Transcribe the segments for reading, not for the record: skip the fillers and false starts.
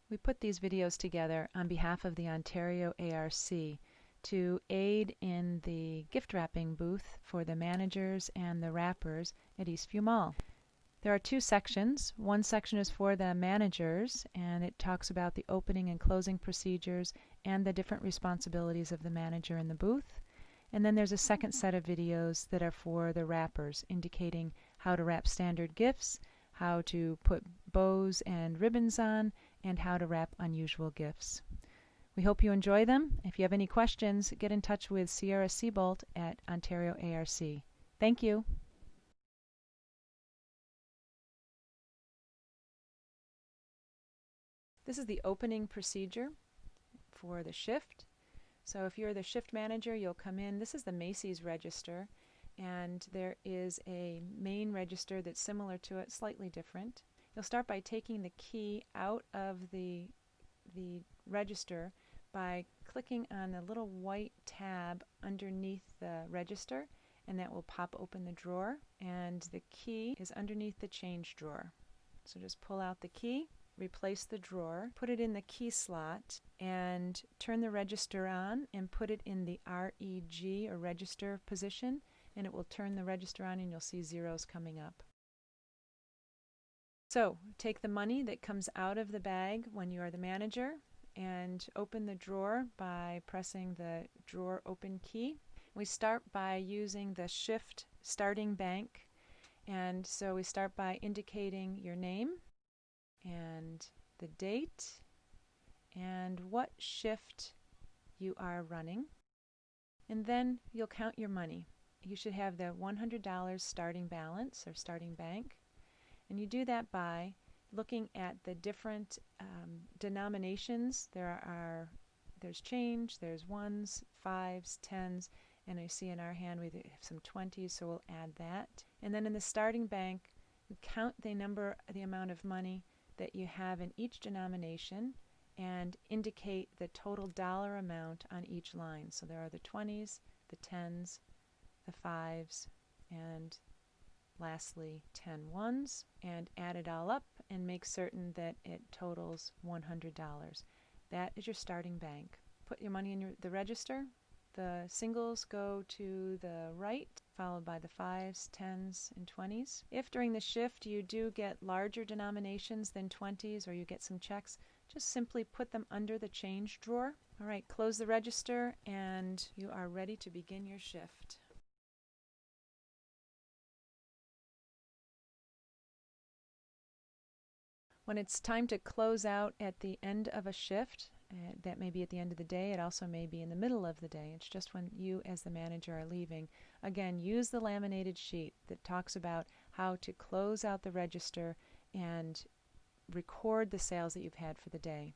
We put these videos together on behalf of the Ontario ARC to aid in the gift wrapping booth for the managers and the wrappers at Eastview Mall. There are two sections. One section is for the managers, and it talks about the opening and closing procedures and the different responsibilities of the manager in the booth. And then there's a second set of videos that are for the wrappers, indicating how to wrap standard gifts, how to put bows and ribbons on, and how to wrap unusual gifts. We hope you enjoy them. If you have any questions, get in touch with Sierra Seabolt at Ontario ARC. Thank you. This is the opening procedure for the shift. So if you're the shift manager, you'll come in. This is the Macy's register, and there is a main register that's similar to it, slightly different. You'll start by taking the key out of the register by clicking on the little white tab underneath the register, and that will pop open the drawer, and the key is underneath the change drawer. So just pull out the key, replace the drawer, put it in the key slot, and turn the register on and put it in the REG or register position, and it will turn the register on and you'll see zeros coming up. So take the money that comes out of the bag when you are the manager and open the drawer by pressing the drawer open key. We start by using the shift starting bank, and so we start by indicating your name and the date and what shift you are running, and then you'll count your money. You should have the $100 starting balance or starting bank, and you do that by looking at the different denominations. There's change, there's ones, fives, tens, and I see in our hand we have some 20s, so we'll add that. And then in the starting bank, you count the amount of money that you have in each denomination and indicate the total dollar amount on each line. So there are the 20s, the 10s, the 5s, and lastly 10 ones, and add it all up and make certain that it totals $100. That is your starting bank. Put your money in the register. The singles go to the right, followed by the 5s, 10s, and 20s. If during the shift you do get larger denominations than 20s or you get some checks, just simply put them under the change drawer. All right, close the register and you are ready to begin your shift. When it's time to close out at the end of a shift, that may be at the end of the day, it also may be in the middle of the day. It's just when you as the manager are leaving. Again, use the laminated sheet that talks about how to close out the register and record the sales that you've had for the day.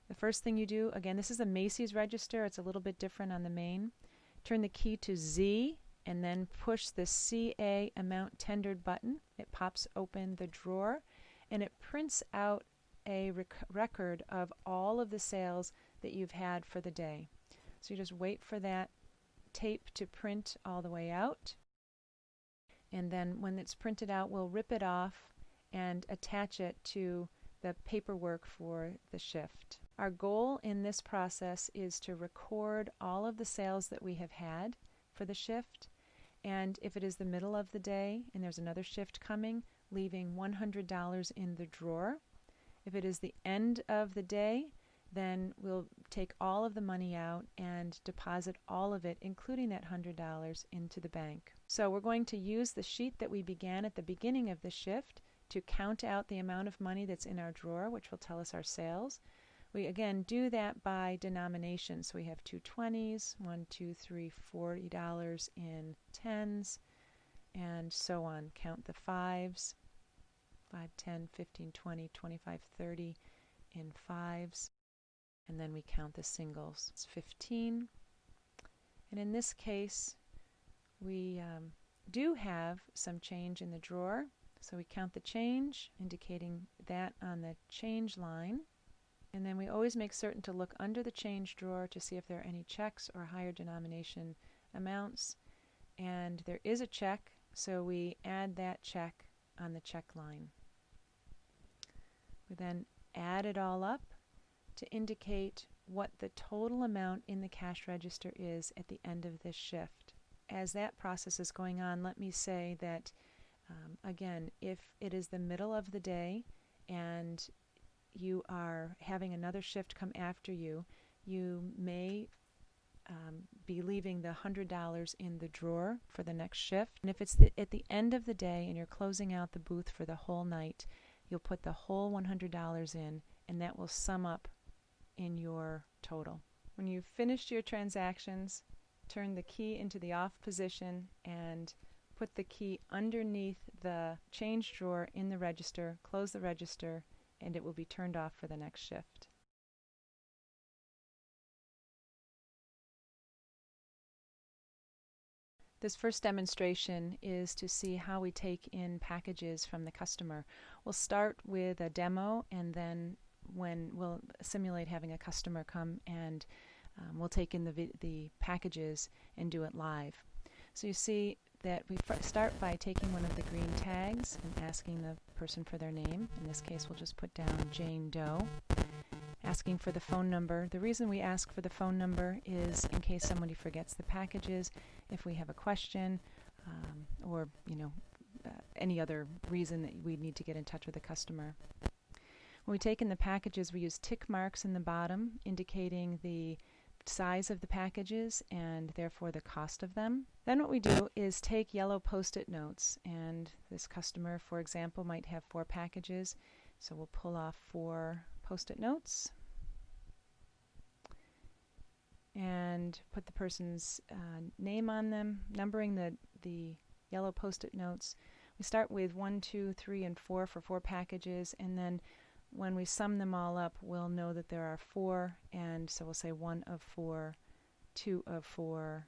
The first thing you do, again, this is a Macy's register. It's a little bit different on the main. Turn the key to Z and then push the CA amount tendered button. It pops open the drawer and it prints out a record of all of the sales that you've had for the day. So you just wait for that tape to print all the way out, and then when it's printed out, we'll rip it off and attach it to the paperwork for the shift. Our goal in this process is to record all of the sales that we have had for the shift, and if it is the middle of the day and there's another shift coming, leaving $100 in the drawer. If it is the end of the day, then we'll take all of the money out and deposit all of it, including that $100, into the bank. So we're going to use the sheet that we began at the beginning of the shift to count out the amount of money that's in our drawer, which will tell us our sales. We again do that by denomination. So we have two 20s, $1, $2, $3, $40 in 10s, and so on. Count the 5s, 5, 10, 15, 20, 25, 30 in 5s, and then we count the singles. It's 15, and in this case we do have some change in the drawer, so we count the change, indicating that on the change line, and then we always make certain to look under the change drawer to see if there are any checks or higher denomination amounts, and there is a check, so we add that check on the check line. We then add it all up to indicate what the total amount in the cash register is at the end of this shift. As that process is going on, let me say that again, if it is the middle of the day and you are having another shift come after you, you may be leaving the $100 in the drawer for the next shift. And if it's at the end of the day and you're closing out the booth for the whole night, you'll put the whole $100 in, and that will sum up in your total. When you've finished your transactions, turn the key into the off position and put the key underneath the change drawer in the register, close the register, and it will be turned off for the next shift. This first demonstration is to see how we take in packages from the customer. We'll start with a demo, and then when we'll simulate having a customer come and we'll take in the packages and do it live. So you see that we start by taking one of the green tags and asking the person for their name. In this case, we'll just put down Jane Doe. Asking for the phone number. The reason we ask for the phone number is in case somebody forgets the packages, if we have a question, or any other reason that we need to get in touch with the customer. When we take in the packages, we use tick marks in the bottom indicating the size of the packages and therefore the cost of them. Then what we do is take yellow post-it notes, and this customer, for example, might have 4 packages, so we'll pull off 4 post-it notes and put the person's name on them, numbering the yellow post-it notes. We start with 1, 2, 3, and 4 for 4 packages, and then when we sum them all up, we'll know that there are 4, and so we'll say 1 of 4, 2 of 4,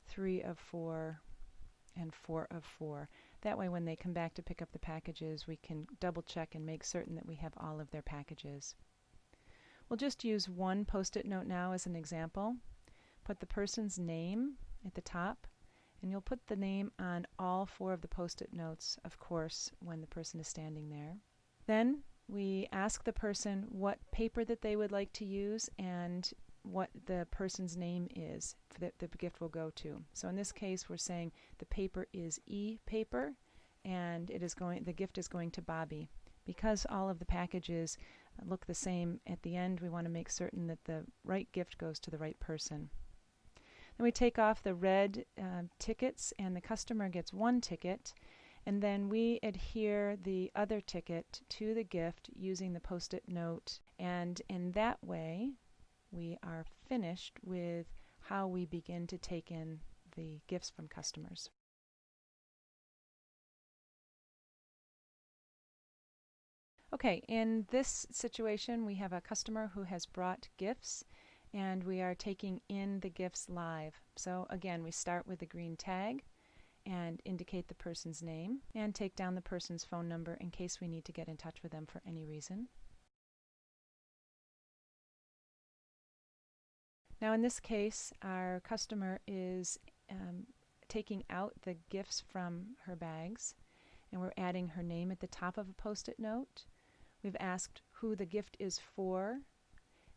3 of 4, and 4 of 4. That way when they come back to pick up the packages, we can double check and make certain that we have all of their packages. We'll just use one post-it note now as an example. Put the person's name at the top, and you'll put the name on all 4 of the post-it notes, of course, when the person is standing there. Then we ask the person what paper that they would like to use and what the person's name is that the gift will go to. So in this case, we're saying the paper is E paper, and the gift is going to Bobby. Because all of the packages look the same at the end, we want to make certain that the right gift goes to the right person. Then we take off the red tickets, and the customer gets 1 ticket, and then we adhere the other ticket to the gift using the post-it note, and in that way we are finished with how we begin to take in the gifts from customers. Okay, in this situation we have a customer who has brought gifts, and we are taking in the gifts live. So again, we start with the green tag and indicate the person's name and take down the person's phone number in case we need to get in touch with them for any reason. Now in this case, our customer is taking out the gifts from her bags, and we're adding her name at the top of a post-it note. We've asked who the gift is for,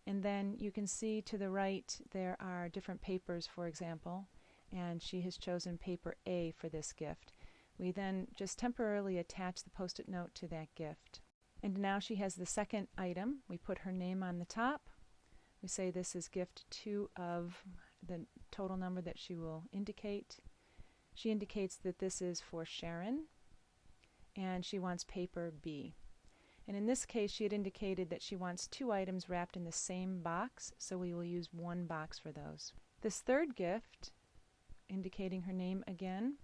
and then you can see to the right there are different papers, for example, and she has chosen paper A for this gift. We then just temporarily attach the post-it note to that gift. And now she has the second item. We put her name on the top. We say this is gift 2 of the total number that she will indicate. She indicates that this is for Sharon, and she wants paper B. And in this case, she had indicated that she wants 2 items wrapped in the same box, so we will use 1 box for those. This third gift, indicating her name again,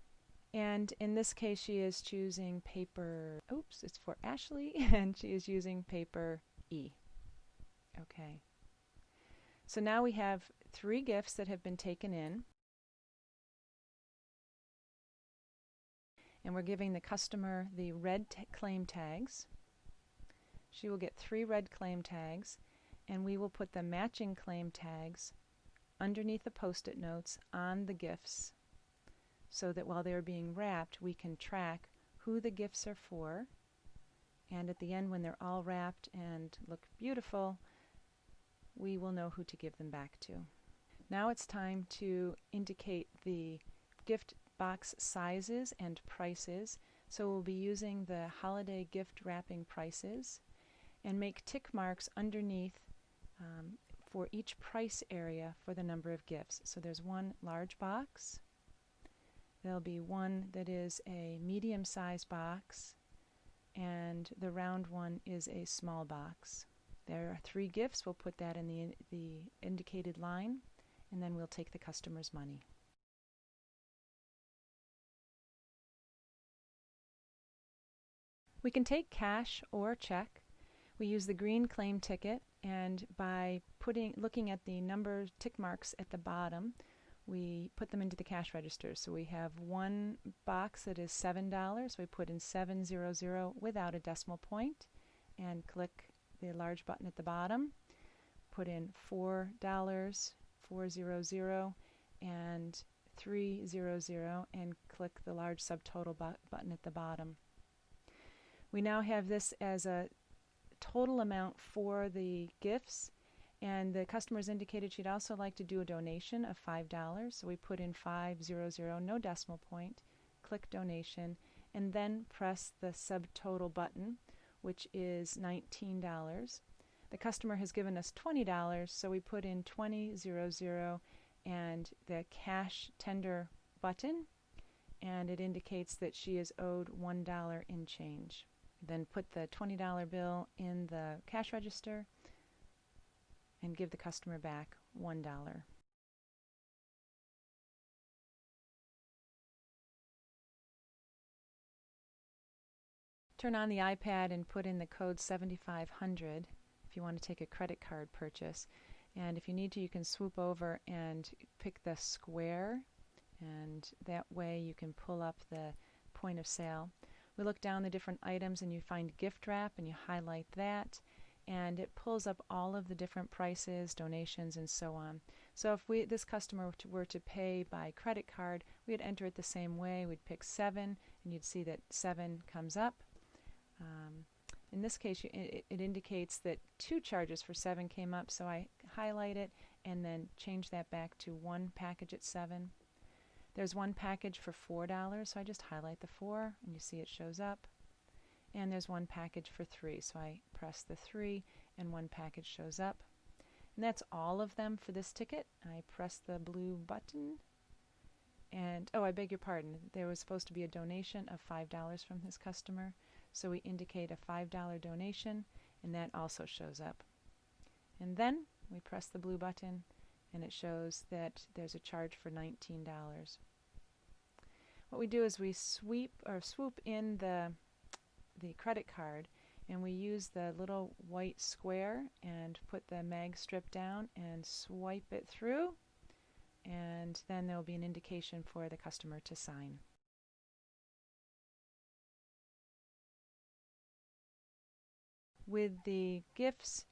and in this case she is choosing paper, it's for Ashley, and she is using paper E. Okay. So now we have 3 gifts that have been taken in, and we're giving the customer the red claim tags. She will get 3 red claim tags, and we will put the matching claim tags underneath the post-it notes on the gifts so that while they're being wrapped, we can track who the gifts are for And at the end, when they're all wrapped and look beautiful, we will know who to give them back to. Now it's time to indicate the gift box sizes and prices. So we'll be using the holiday gift wrapping prices and make tick marks underneath for each price area for the number of gifts. So there's one large box. There'll be one that is a medium-sized box, and the round one is a small box. There are 3 gifts. We'll put that in the indicated line, and then we'll take the customer's money. We can take cash or check. We use the green claim ticket, and by looking at the number tick marks at the bottom, we put them into the cash register. So we have one box that is $7. We put in 700 without a decimal point and click the large button at the bottom. Put in $4, 400, and 300, and click the large subtotal button at the bottom. We now have this as a total amount for the gifts, and the customer's indicated she'd also like to do a donation of $5. So we put in 500, no decimal point, click donation, and then press the subtotal button, which is $19. The customer has given us $20, so we put in 200 and the cash tender button, and it indicates that she is owed $1 in change. Then put the $20 bill in the cash register and give the customer back $1. Turn on the iPad and put in the code 7500 if you want to take a credit card purchase. And if you need to, you can swoop over and pick the square, and that way you can pull up the point of sale. We look down the different items and you find gift wrap and you highlight that, and it pulls up all of the different prices, donations, and so on. So if this customer were to pay by credit card, we'd enter it the same way. We'd pick 7 and you'd see that 7 comes up. In this case, it indicates that 2 charges for 7 came up, so I highlight it and then change that back to 1 package at 7. There's 1 package for $4, so I just highlight the 4 and you see it shows up. And there's 1 package for 3, so I press the 3 and 1 package shows up. And that's all of them for this ticket. I press the blue button, and oh, I beg your pardon, there was supposed to be a donation of $5 from this customer, so we indicate a $5 donation, and that also shows up. And then we press the blue button and it shows that there's a charge for $19. What we do is we swoop in the credit card, and we use the little white square and put the mag strip down and swipe it through, and then there will be an indication for the customer to sign. With the gifts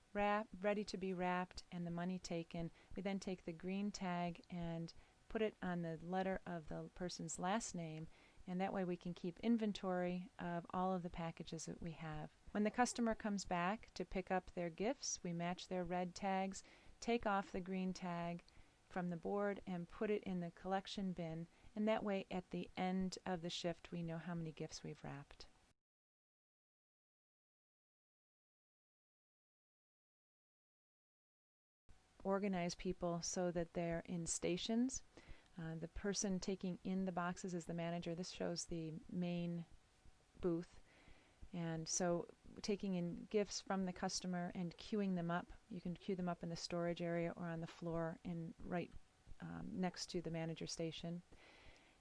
ready to be wrapped and the money taken, we then take the green tag and put it on the letter of the person's last name, and that way we can keep inventory of all of the packages that we have. When the customer comes back to pick up their gifts, we match their red tags, take off the green tag from the board and put it in the collection bin, and that way at the end of the shift we know how many gifts we've wrapped. Organize people so that they're in stations. The person taking in the boxes is the manager. This shows the main booth, and so taking in gifts from the customer and queuing them up. You can queue them up in the storage area or on the floor and right next to the manager station.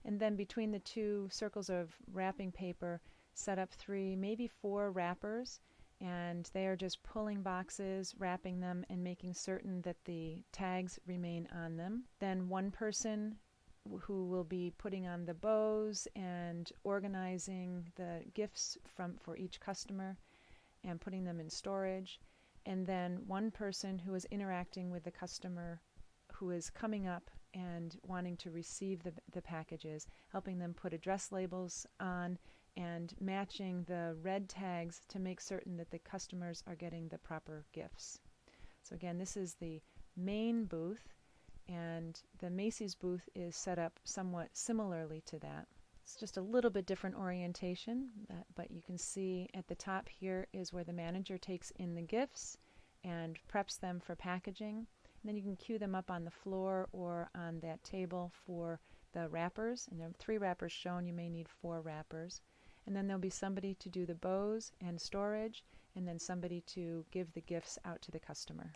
And then between the 2 circles of wrapping paper, set up 3, maybe 4 wrappers, and they are just pulling boxes, wrapping them, and making certain that the tags remain on them. Then 1 person who will be putting on the bows and organizing the gifts for each customer and putting them in storage. And then 1 person who is interacting with the customer who is coming up and wanting to receive the packages, helping them put address labels on and matching the red tags to make certain that the customers are getting the proper gifts. So again, this is the main booth, and the Macy's booth is set up somewhat similarly to that. It's just a little bit different orientation, but you can see at the top here is where the manager takes in the gifts and preps them for packaging. And then you can queue them up on the floor or on that table for the wrappers. And there are 3 wrappers shown. You may need 4 wrappers. And then there'll be somebody to do the bows and storage, and then somebody to give the gifts out to the customer.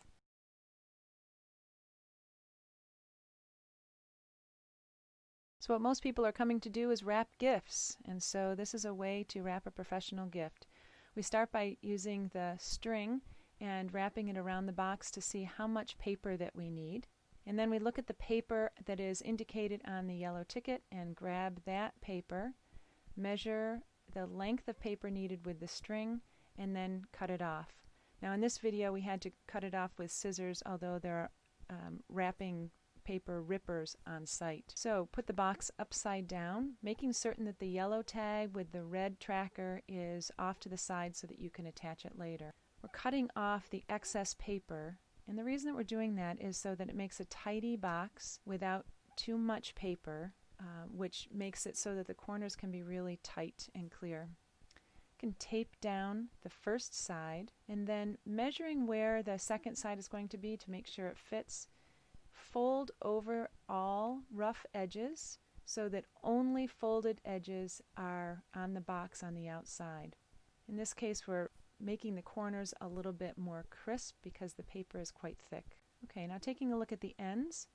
So what most people are coming to do is wrap gifts, and so this is a way to wrap a professional gift. We start by using the string and wrapping it around the box to see how much paper that we need. And then we look at the paper that is indicated on the yellow ticket and grab that paper, measure the length of paper needed with the string, and then cut it off. Now in this video we had to cut it off with scissors, although there are wrapping paper rippers on site. So put the box upside down, making certain that the yellow tag with the red tracker is off to the side so that you can attach it later. We're cutting off the excess paper, and the reason that we're doing that is so that it makes a tidy box without too much paper, which makes it so that the corners can be really tight and clear. You can tape down the first side, and then measuring where the second side is going to be to make sure it fits, fold over all rough edges so that only folded edges are on the box on the outside. In this case, we're making the corners a little bit more crisp because the paper is quite thick. Okay, now taking a look at the ends,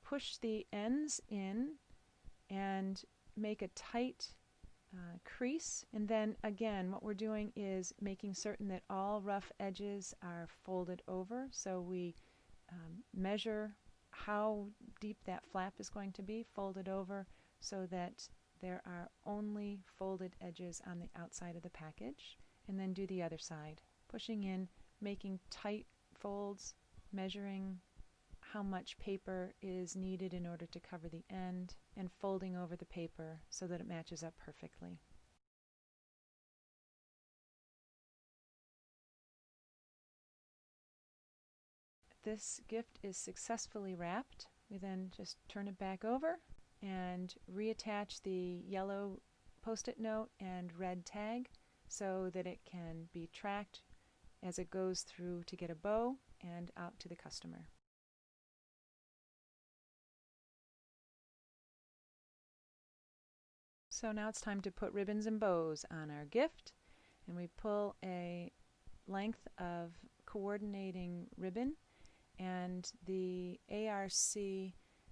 push the ends in and make a tight crease, and then again what we're doing is making certain that all rough edges are folded over, so we measure how deep that flap is going to be, fold it over so that there are only folded edges on the outside of the package, and then do the other side, pushing in, making tight folds, measuring how much paper is needed in order to cover the end, and folding over the paper so that it matches up perfectly. This gift is successfully wrapped. We then just turn it back over and reattach the yellow post-it note and red tag so that it can be tracked as it goes through to get a bow and out to the customer. So now it's time to put ribbons and bows on our gift, and we pull a length of coordinating ribbon, and the ARC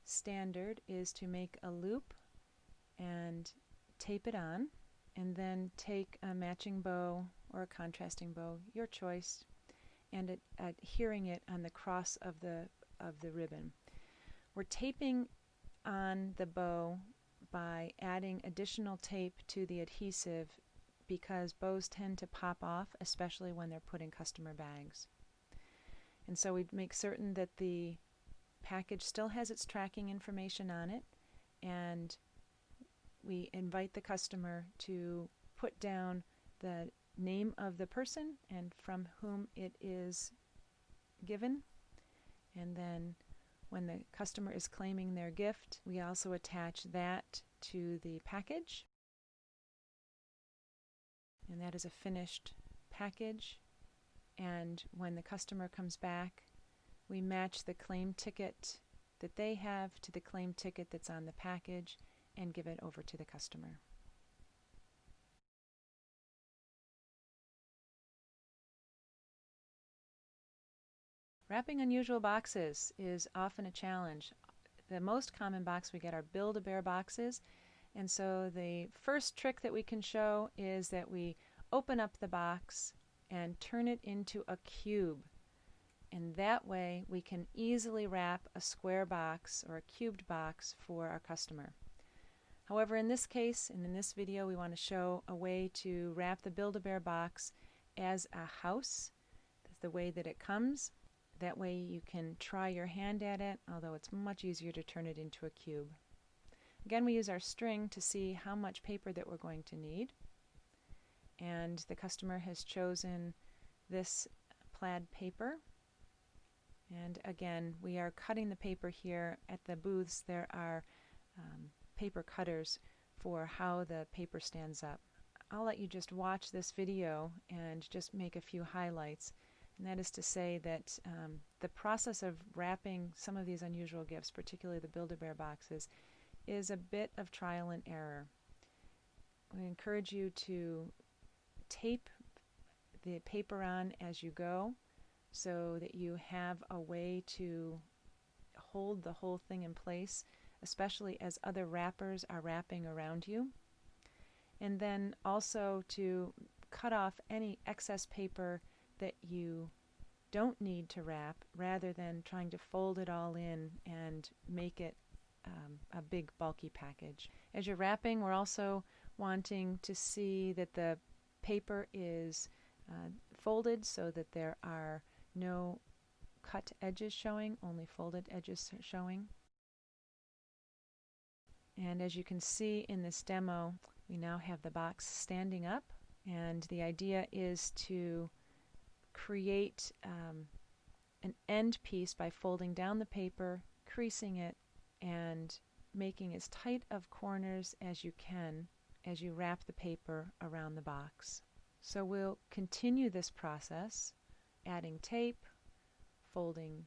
standard is to make a loop and tape it on, and then take a matching bow or a contrasting bow, your choice, and adhering it on the cross of the ribbon. We're taping on the bow by adding additional tape to the adhesive because bows tend to pop off, especially when they're put in customer bags. And so we make certain that the package still has its tracking information on it, and we invite the customer to put down the name of the person and from whom it is given, and then when the customer is claiming their gift, we also attach that to the package, and that is a finished package. And when the customer comes back, we match the claim ticket that they have to the claim ticket that's on the package and give it over to the customer. Wrapping unusual boxes is often a challenge. The most common box we get are Build-A-Bear boxes, and so the first trick that we can show is that we open up the box and turn it into a cube, and that way we can easily wrap a square box or a cubed box for our customer. However, in this case and in this video, we want to show a way to wrap the Build-A-Bear box as a house, the way that it comes. That way you can try your hand at it, although it's much easier to turn it into a cube. Again, we use our string to see how much paper that we're going to need. and the customer has chosen this plaid paper. And again, we are cutting the paper here at the booths. There are paper cutters for how the paper stands up. I'll let you just watch this video and just make a few highlights. And that is to say that the process of wrapping some of these unusual gifts, particularly the Build-A-Bear boxes, is a bit of trial and error. We encourage you to tape the paper on as you go so that you have a way to hold the whole thing in place, especially as other wrappers are wrapping around you. And then also to cut off any excess paper that you don't need to wrap, rather than trying to fold it all in and make it a big bulky package. As you're wrapping, we're also wanting to see that the paper is folded so that there are no cut edges showing, only folded edges showing. And as you can see in this demo, we now have the box standing up, and the idea is to create an end piece by folding down the paper, creasing it, and making as tight of corners as you can as you wrap the paper around the box. So we'll continue this process, adding tape, folding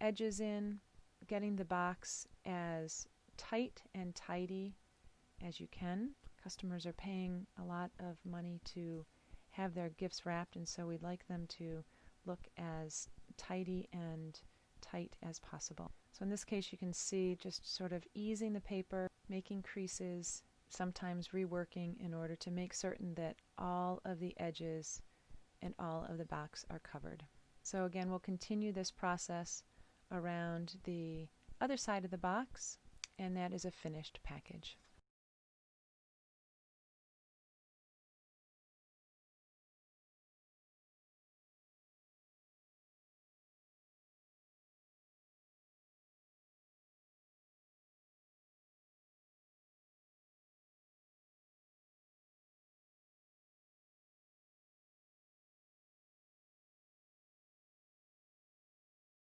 edges in, getting the box as tight and tidy as you can. Customers are paying a lot of money to have their gifts wrapped, and so we'd like them to look as tidy and tight as possible. So in this case, you can see just sort of easing the paper, making creases, sometimes reworking in order to make certain that all of the edges and all of the box are covered. So again, we'll continue this process around the other side of the box, and that is a finished package.